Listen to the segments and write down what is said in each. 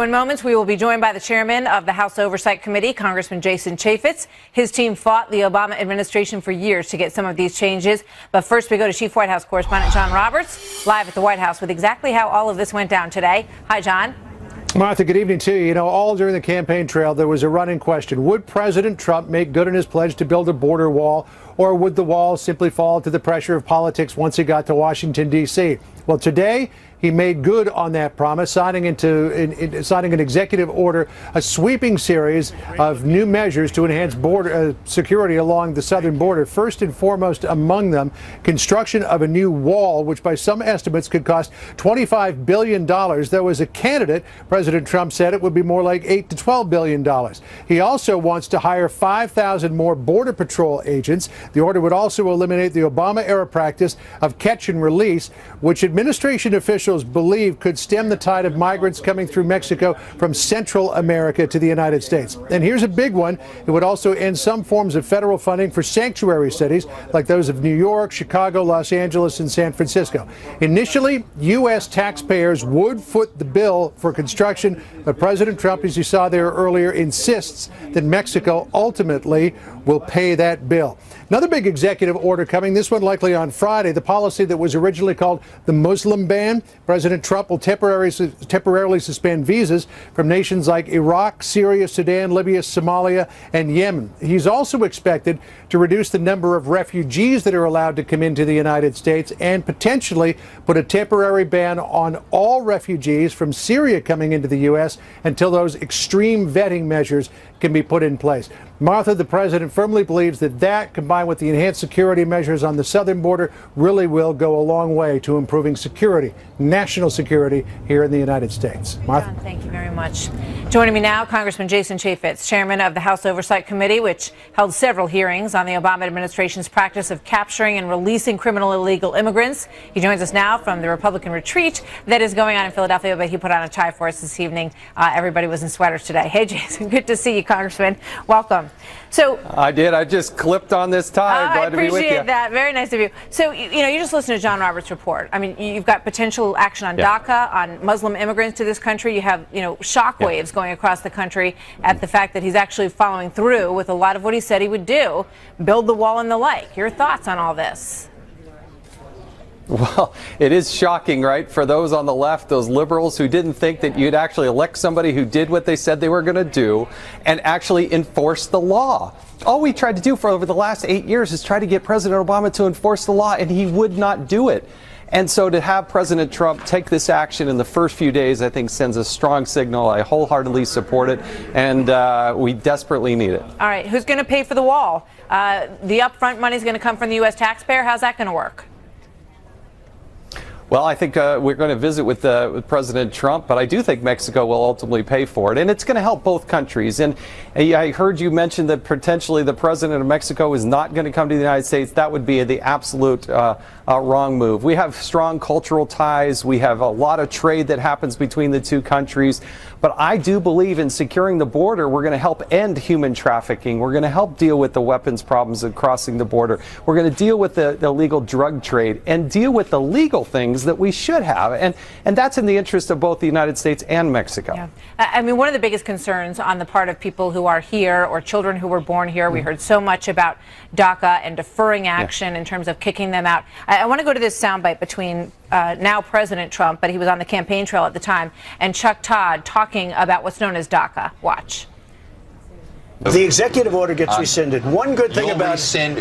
In moments, we will be joined by the chairman of the House Oversight Committee, Congressman Jason Chaffetz. His team fought the Obama administration for years to get some of these changes. But first, we go to Chief White House Correspondent John Roberts, live at the White House with exactly how all of this went down today. Hi, John. Martha, good evening to you. You know, all during the campaign trail, there was a running question. Would President Trump make good on his pledge to build a border wall, or would the wall simply fall to the pressure of politics once he got to Washington, D.C.? Well, today, he made good on that promise, signing an executive order, a sweeping series of new measures to enhance border security along the southern border. First and foremost among them, construction of a new wall, which by some estimates could cost $25 billion. Though as a candidate, President Trump said it would be more like $8 to $12 billion. He also wants to hire 5,000 more Border Patrol agents. The order would also eliminate the Obama-era practice of catch and release, which administration officials believe could stem the tide of migrants coming through Mexico from Central America to the United States. And here's a big one. It would also end some forms of federal funding for sanctuary cities like those of New York, Chicago, Los Angeles, and San Francisco. Initially, U.S. taxpayers would foot the bill for construction, but President Trump, as you saw there earlier, insists that Mexico ultimately will pay that bill. Another big executive order coming, this one likely on Friday, the policy that was originally called the Muslim ban. President Trump will temporarily suspend visas from nations like Iraq, Syria, Sudan, Libya, Somalia, and Yemen. He's also expected to reduce the number of refugees that are allowed to come into the United States and potentially put a temporary ban on all refugees from Syria coming into the U.S. until those extreme vetting measures can be put in place. Martha, the president firmly believes that combined with the enhanced security measures on the southern border, really will go a long way to improving security, national security here in the United States. Martha? John, thank you very much. Joining me now, Congressman Jason Chaffetz, chairman of the House Oversight Committee, which held several hearings on the Obama administration's practice of capturing and releasing criminal illegal immigrants. He joins us now from the Republican retreat that is going on in Philadelphia, but he put on a tie for us this evening. Everybody was in sweaters today. Hey, Jason, good to see you, Congressman. Welcome. So I did. I just clipped on this tie. Glad to be with you. I appreciate that. Very nice of you. So, you just listened to John Roberts' report. I mean, you've got potential action on DACA, on Muslim immigrants to this country. You have, shockwaves going across the country at the fact that he's actually following through with a lot of what he said he would do, build the wall and the like. Your thoughts on all this? Well, it is shocking, right, for those on the left, those liberals who didn't think that you'd actually elect somebody who did what they said they were going to do and actually enforce the law. All we tried to do for over the last 8 years is try to get President Obama to enforce the law, and he would not do it. And so to have President Trump take this action in the first few days, I think sends a strong signal. I wholeheartedly support it, and we desperately need it. All right, who's going to pay for the wall? The upfront money is going to come from the U.S. taxpayer. How's that going to work? Well, I think we're going to visit with President Trump, but I do think Mexico will ultimately pay for it, and it's going to help both countries. And I heard you mention that potentially the president of Mexico is not going to come to the United States. That would be the absolute wrong move. We have strong cultural ties. We have a lot of trade that happens between the two countries. But I do believe in securing the border. We're going to help end human trafficking. We're going to help deal with the weapons problems of crossing the border. We're going to deal with the illegal drug trade and deal with the legal things that we should have. And that's in the interest of both the United States and Mexico. Yeah. I mean, one of the biggest concerns on the part of people who are here or children who were born here, we heard so much about DACA and deferring action in terms of kicking them out. I want to go to this soundbite between now President Trump, but he was on the campaign trail at the time, and Chuck Todd talking about what's known as DACA. Watch. The executive order gets rescinded. One good thing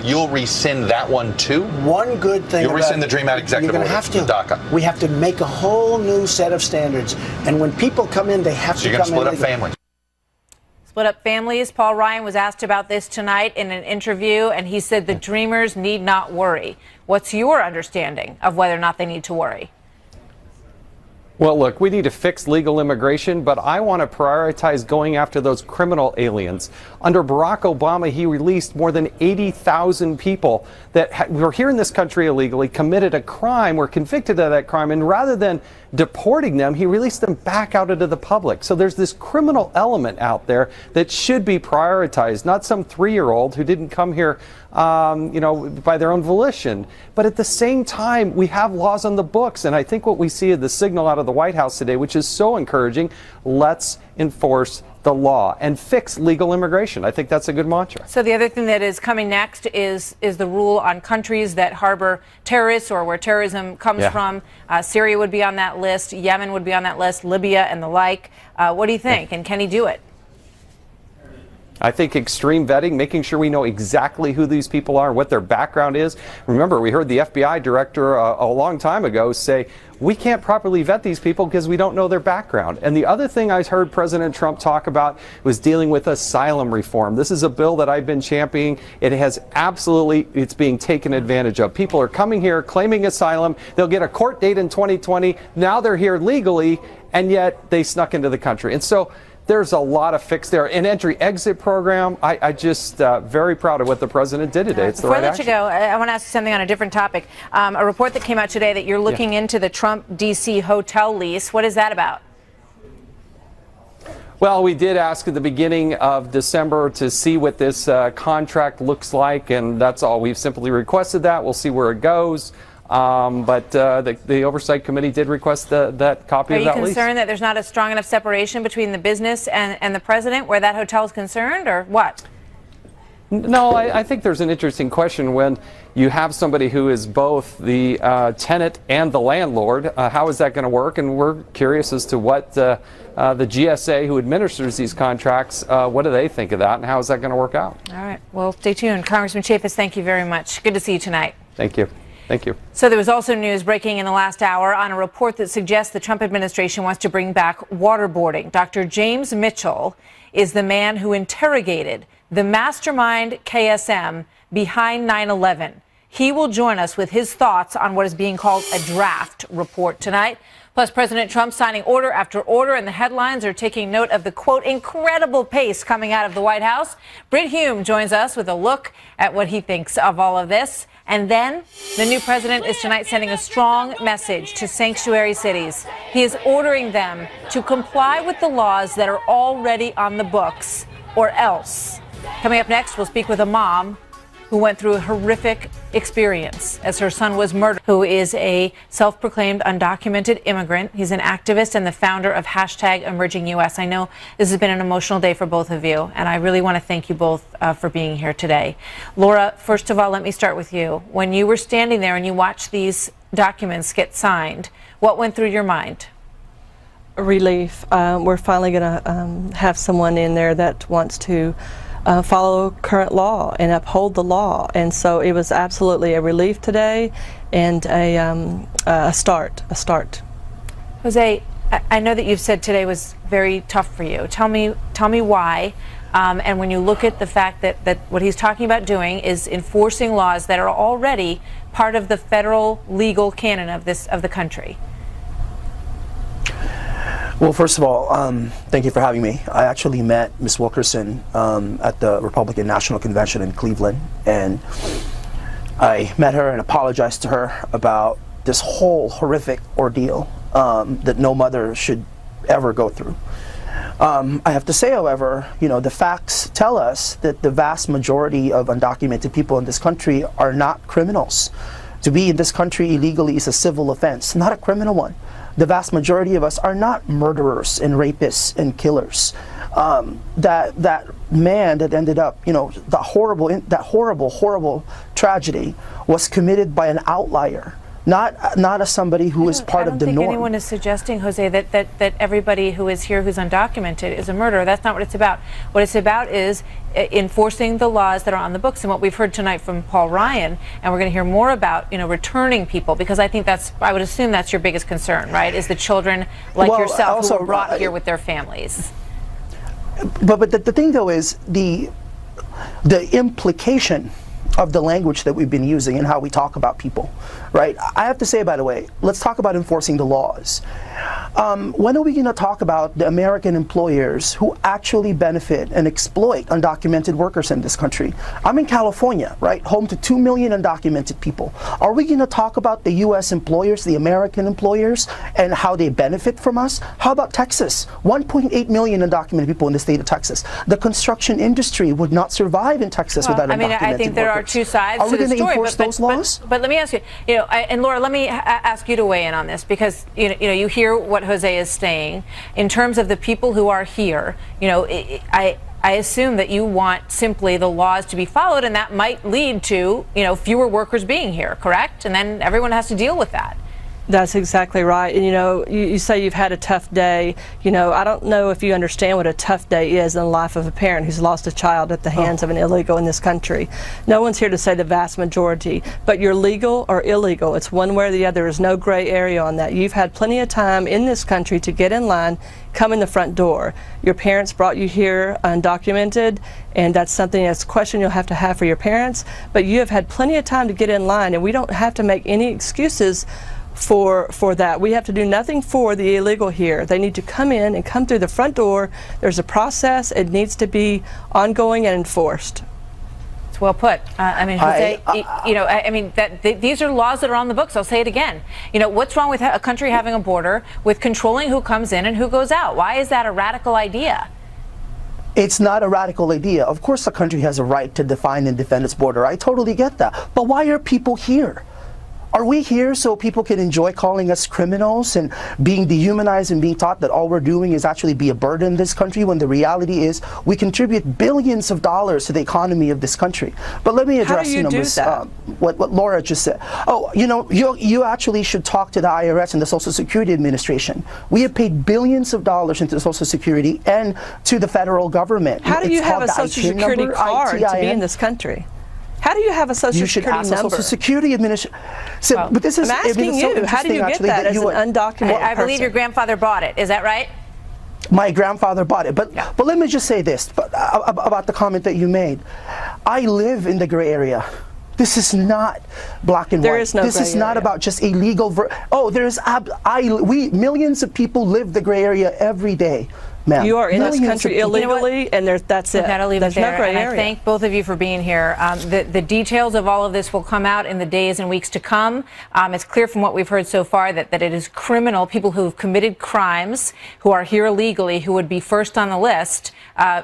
you'll rescind that one too? One good thing you'll rescind the Dream Act executive order. DACA. We have to make a whole new set of standards. And when people come in, they have to come in. So you're going to split up families. Split up families. Paul Ryan was asked about this tonight in an interview, and he said the Dreamers need not worry. What's your understanding of whether or not they need to worry? Well, look, we need to fix legal immigration, but I want to prioritize going after those criminal aliens. Under Barack Obama, he released more than 80,000 people that were here in this country illegally, committed a crime, were convicted of that crime, and rather than deporting them, he released them back out into the public. So there's this criminal element out there that should be prioritized, not some 3-year-old who didn't come here by their own volition. But at the same time, we have laws on the books, and I think what we see is the signal out of the the White House today, which is so encouraging. Let's enforce the law and fix legal immigration. I think that's a good mantra. So the other thing that is coming next is the rule on countries that harbor terrorists or where terrorism comes from. Syria would be on that list. Yemen would be on that list. Libya and the like. What do you think? And can he do it? I think extreme vetting, making sure we know exactly who these people are, what their background is. Remember, we heard the FBI director a long time ago say, we can't properly vet these people because we don't know their background. And the other thing I heard President Trump talk about was dealing with asylum reform. This is a bill that I've been championing. It has it's being taken advantage of. People are coming here claiming asylum. They'll get a court date in 2020. Now they're here legally, and yet they snuck into the country. And so there's a lot of fix there. An entry-exit program, I just very proud of what the president did today. It's the right action. Before I let you go, I want to ask you something on a different topic. A report that came out today that you're looking into the Trump D.C. hotel lease. What is that about? Well, we did ask at the beginning of December to see what this contract looks like, and that's all. We've simply requested that. We'll see where it goes. But the Oversight Committee did request that copy of that lease. Are you concerned that there's not a strong enough separation between the business and the president where that hotel is concerned, or what? No, I think there's an interesting question when you have somebody who is both the tenant and the landlord. How is that going to work? And we're curious as to what the GSA, who administers these contracts, what do they think of that, and how is that going to work out? All right. Well, stay tuned. Congressman Chaffetz, thank you very much. Good to see you tonight. Thank you. Thank you. So there was also news breaking in the last hour on a report that suggests the Trump administration wants to bring back waterboarding. Dr. James Mitchell is the man who interrogated the mastermind KSM behind 9/11. He will join us with his thoughts on what is being called a draft report tonight. Plus, President Trump signing order after order, and the headlines are taking note of the, quote, incredible pace coming out of the White House. Britt Hume joins us with a look at what he thinks of all of this. And then the new president is tonight sending a strong message to sanctuary cities. He is ordering them to comply with the laws that are already on the books, or else. Coming up next, we'll speak with a mom who went through a horrific experience as her son was murdered, who is a self-proclaimed undocumented immigrant. He's an activist and the founder of #EmergingUS. I know this has been an emotional day for both of you, and I really want to thank you both for being here today. Laura, first of all, let me start with you. When you were standing there and you watched these documents get signed, what went through your mind? Relief. We're finally going to have someone in there that wants to follow current law and uphold the law, and so it was absolutely a relief today and a start. Jose, I know that you've said today was very tough for you. Tell me why. And when you look at the fact that what he's talking about doing is enforcing laws that are already part of the federal legal canon of the country. Well, first of all, thank you for having me. I actually met Ms. Wilkerson at the Republican National Convention in Cleveland, and I met her and apologized to her about this whole horrific ordeal that no mother should ever go through. I have to say, however, the facts tell us that the vast majority of undocumented people in this country are not criminals. To be in this country illegally is a civil offense, not a criminal one. The vast majority of us are not murderers and rapists and killers. That man that ended up, that horrible tragedy was committed by an outlier, not as somebody who is part of the norm. I don't think anyone is suggesting, Jose, that everybody who is here who's undocumented is a murderer. That's not what it's about. What it's about is enforcing the laws that are on the books, and what we've heard tonight from Paul Ryan, and we're going to hear more about, returning people, because I think I would assume that's your biggest concern, right? Is the children like yourself also, who were brought here with their families. But the thing, though, is the implication of the language that we've been using and how we talk about people, right? I have to say, by the way, let's talk about enforcing the laws. When are we going to talk about the American employers who actually benefit and exploit undocumented workers in this country? I'm in California, right? Home to 2 million undocumented people. Are we going to talk about the U.S. employers, the American employers, and how they benefit from us? How about Texas? 1.8 million undocumented people in the state of Texas. The construction industry would not survive in Texas without undocumented workers. I think there are two sides to the story. Are we going to enforce those laws? But let me ask you, and Laura, let me ask you to weigh in on this, because you hear what Jose is saying in terms of the people who are here. I assume that you want simply the laws to be followed, and that might lead to fewer workers being here, correct? And then everyone has to deal with that. That's exactly right. And you say you've had a tough day. I don't know if you understand what a tough day is in the life of a parent who's lost a child at the hands of an illegal in this country. No one's here to say the vast majority, but you're legal or illegal. It's one way or the other. There's no gray area on that. You've had plenty of time in this country to get in line, come in the front door. Your parents brought you here undocumented, and that's a question you'll have to have for your parents, but you have had plenty of time to get in line, and we don't have to make any excuses for that. We have to do nothing for the illegal here. They need to come in and come through the front door. There's a process. It needs to be ongoing and enforced. It's well put. Jose, these are laws that are on the books. I'll say it again. What's wrong with a country having a border, with controlling who comes in and who goes out? Why is that a radical idea? It's not a radical idea. Of course, a country has a right to define and defend its border. I totally get that. But why are people here? Are we here so people can enjoy calling us criminals and being dehumanized and being taught that all we're doing is actually be a burden in this country, when the reality is we contribute billions of dollars to the economy of this country? But let me address what Laura just said. You actually should talk to the IRS and the Social Security Administration. We have paid billions of dollars into Social Security and to the federal government. How do you have a Social Security card to be in this country? How do you have a Social Security number? You should ask the Social Security Administration. But this is, I'm asking you, how do you get that as an undocumented I believe your grandfather bought it. Is that right? My grandfather bought it. But let me just say this about the comment that you made. I live in the gray area. This is not black and white. There is no This is not about just illegal. Millions of people live the gray area every day. Ma'am, you are in this country illegally, and that's it. We've got to leave it there. No gray area. I thank both of you for being here. The details of all of this will come out in the days and weeks to come. It's clear from what we've heard so far that it is criminal. People who have committed crimes, who are here illegally, who would be first on the list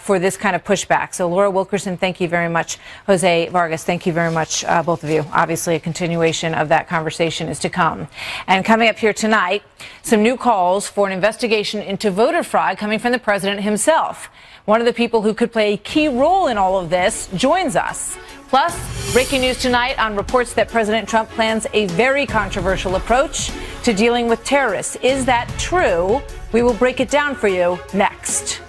for this kind of pushback. So Laura Wilkerson, thank you very much. Jose Vargas, thank you very much, both of you. Obviously, a continuation of that conversation is to come. And coming up here tonight, some new calls for an investigation into voter fraud coming from the president himself. One of the people who could play a key role in all of this joins us. Plus, breaking news tonight on reports that President Trump plans a very controversial approach to dealing with terrorists. Is that true? We will break it down for you next.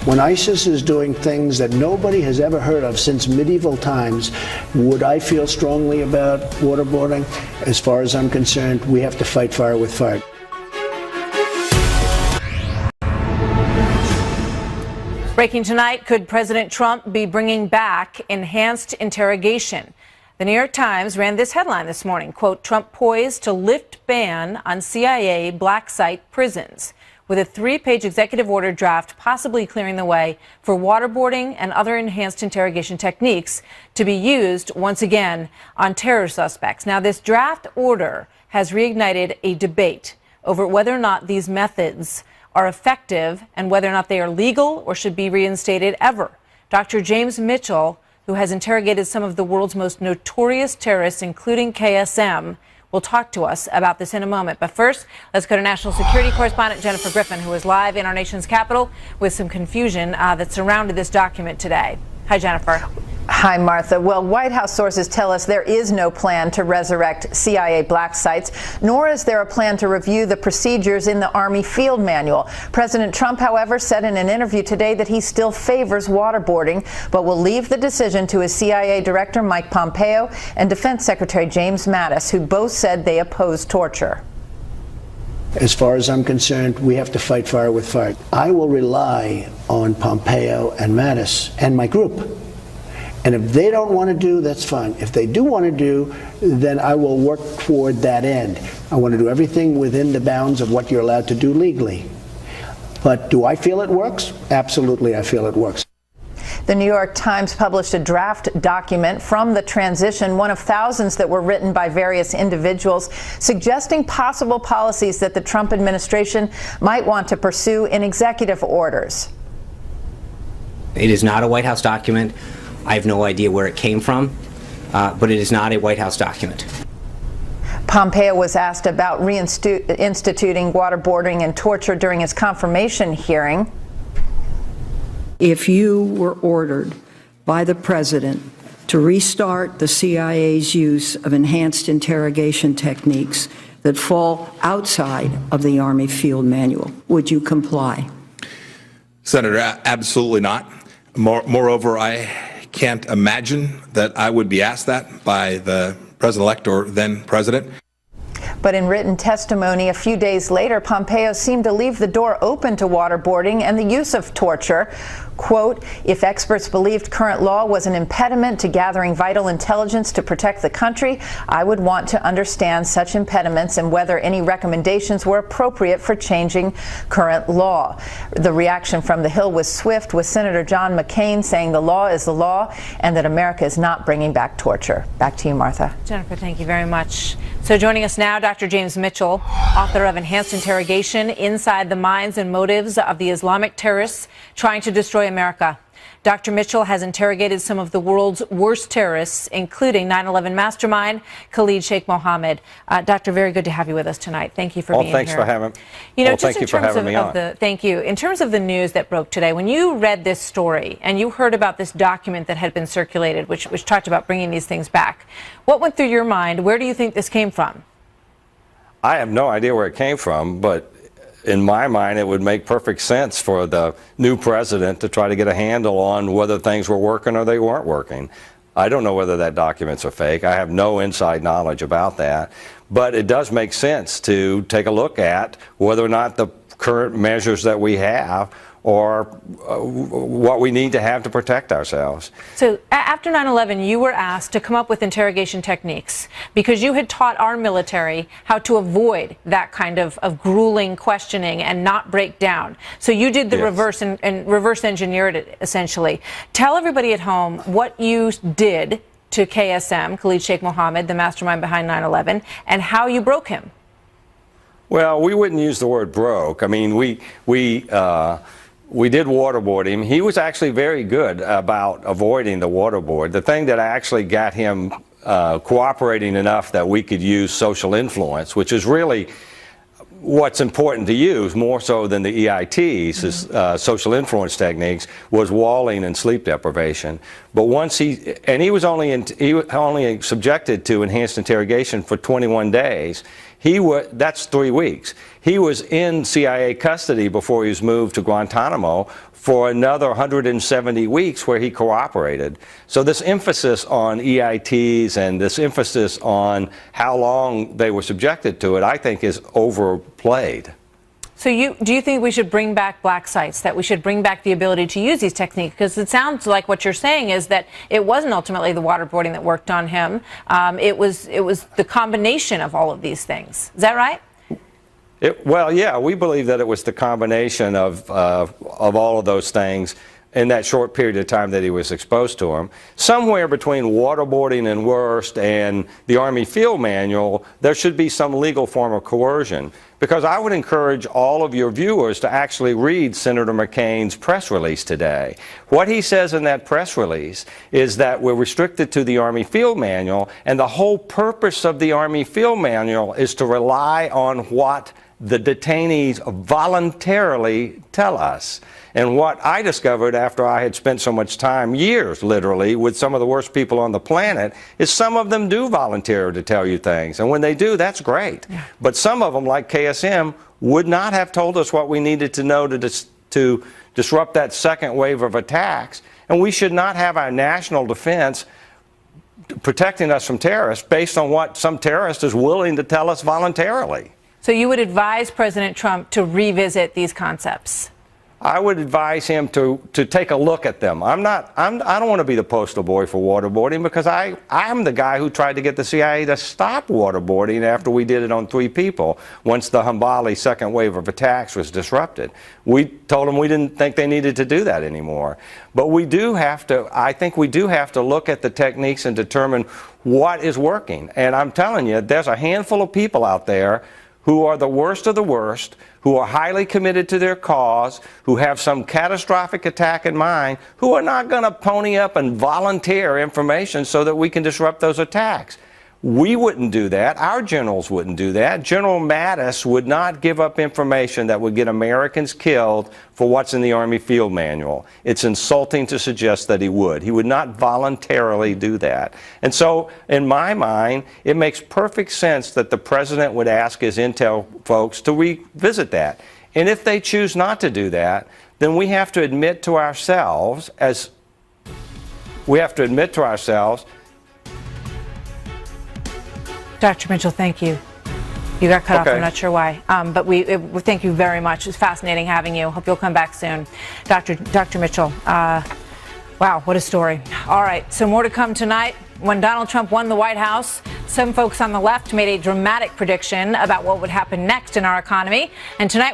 When ISIS is doing things that nobody has ever heard of since medieval times, would I feel strongly about waterboarding? As far as I'm concerned, we have to fight fire with fire. Breaking tonight, could President Trump be bringing back enhanced interrogation? The New York Times ran this headline this morning, quote, Trump poised to lift ban on CIA black site prisons, with a 3-page executive order draft possibly clearing the way for waterboarding and other enhanced interrogation techniques to be used once again on terror suspects. Now, this draft order has reignited a debate over whether or not these methods are effective and whether or not they are legal or should be reinstated ever. Dr. James Mitchell, who has interrogated some of the world's most notorious terrorists, including KSM, will talk to us about this in a moment. But first, let's go to national security correspondent Jennifer Griffin, who is live in our nation's capital with some confusion that surrounded this document today. Hi, Jennifer. Hi, Martha. Well, White House sources tell us there is no plan to resurrect CIA black sites, nor is there a plan to review the procedures in the Army field manual. President Trump, however, said in an interview today that he still favors waterboarding, but will leave the decision to his CIA Director Mike Pompeo and Defense Secretary James Mattis, who both said they oppose torture. As far as I'm concerned, we have to fight fire with fire. I will rely on Pompeo and Mattis and my group. And if they don't want to do, that's fine. If they do want to do, then I will work toward that end. I want to do everything within the bounds of what you're allowed to do legally. But do I feel it works? Absolutely, I feel it works. The New York Times published a draft document from the transition, one of thousands that were written by various individuals, suggesting possible policies that the Trump administration might want to pursue in executive orders. It is not a White House document. I have no idea where it came from, but it is not a White House document. Pompeo was asked about reinstituting waterboarding and torture during his confirmation hearing. If you were ordered by the president to restart the CIA's use of enhanced interrogation techniques that fall outside of the Army Field Manual, would you comply? Senator, absolutely not. Moreover, I can't imagine that I would be asked that by the president-elect or then president. But in written testimony a few days later, Pompeo seemed to leave the door open to waterboarding and the use of torture. Quote, if experts believed current law was an impediment to gathering vital intelligence to protect the country, I would want to understand such impediments and whether any recommendations were appropriate for changing current law. The reaction from the Hill was swift, with Senator John McCain saying the law is the law and that America is not bringing back torture. Back to you, Martha. Jennifer, thank you very much. So joining us now, Dr. James Mitchell, author of Enhanced Interrogation: Inside the Minds and Motives of the Islamic Terrorists Trying to Destroy America. Dr. Mitchell has interrogated some of the world's worst terrorists, including 9/11 mastermind Khalid Sheikh Mohammed. Doctor, very good to have you with us tonight. Thank you for being here. Thanks for having me. You know, thank you for having me on. Thank you. In terms of the news that broke today, when you read this story and you heard about this document that had been circulated, which talked about bringing these things back, what went through your mind? Where do you think this came from? I have no idea where it came from, but in my mind, it would make perfect sense for the new president to try to get a handle on whether things were working or they weren't working. I don't know whether that documents are fake. I have no inside knowledge about that. But it does make sense to take a look at whether or not the current measures that we have or what we need to have to protect ourselves. So after 9/11, you were asked to come up with interrogation techniques because you had taught our military how to avoid that kind of grueling questioning and not break down. So you did the reverse and reverse engineered it, essentially. Tell everybody at home what you did to KSM, Khalid Sheikh Mohammed, the mastermind behind 9/11, and how you broke him. Well, we wouldn't use the word broke. I mean, we did waterboard him. He was actually very good about avoiding the waterboard. The thing that actually got him cooperating enough that we could use social influence, which is really what's important to use more so than the EITs, is social influence techniques, was walling and sleep deprivation. But once he was only subjected to enhanced interrogation for 21 days. That's 3 weeks. He was in CIA custody before he was moved to Guantanamo for another 170 weeks where he cooperated. So this emphasis on EITs and this emphasis on how long they were subjected to it, I think, is overplayed. So do you think we should bring back black sites, that we should bring back the ability to use these techniques? Because it sounds like what you're saying is that it wasn't ultimately the waterboarding that worked on him. It was the combination of all of these things. Is that right? Well, yeah, we believe that it was the combination of all of those things in that short period of time that he was exposed to them. Somewhere between waterboarding and worst and the Army Field Manual, there should be some legal form of coercion. Because I would encourage all of your viewers to actually read Senator McCain's press release today. What he says in that press release is that we're restricted to the Army Field Manual, and the whole purpose of the Army Field Manual is to rely on what the detainees voluntarily tell us. And what I discovered after I had spent so much time, years literally, with some of the worst people on the planet, is some of them do volunteer to tell you things. And when they do, that's great. Yeah. But some of them, like KSM, would not have told us what we needed to know to disrupt that second wave of attacks. And we should not have our national defense protecting us from terrorists based on what some terrorist is willing to tell us voluntarily. So you would advise President Trump to revisit these concepts? I would advise him to take a look at them. I don't want to be the poster boy for waterboarding, because I'm the guy who tried to get the CIA to stop waterboarding after we did it on 3 people once the Hambali second wave of attacks was disrupted. We told them we didn't think they needed to do that anymore. But I think we do have to look at the techniques and determine what is working. And I'm telling you, there's a handful of people out there who are the worst of the worst, who are highly committed to their cause, who have some catastrophic attack in mind, who are not going to pony up and volunteer information so that we can disrupt those attacks. We wouldn't do that. Our generals wouldn't do that. General Mattis would not give up information that would get Americans killed for what's in the Army Field Manual. It's insulting to suggest that he would. He would not voluntarily do that. And so, in my mind, it makes perfect sense that the president would ask his intel folks to revisit that. And if they choose not to do that, then we have to admit to ourselves Dr. Mitchell, thank you. You got cut off. I'm not sure why. But we thank you very much. It's fascinating having you. Hope you'll come back soon. Dr. Mitchell, wow, what a story. All right, so more to come tonight. When Donald Trump won the White House, some folks on the left made a dramatic prediction about what would happen next in our economy. And tonight,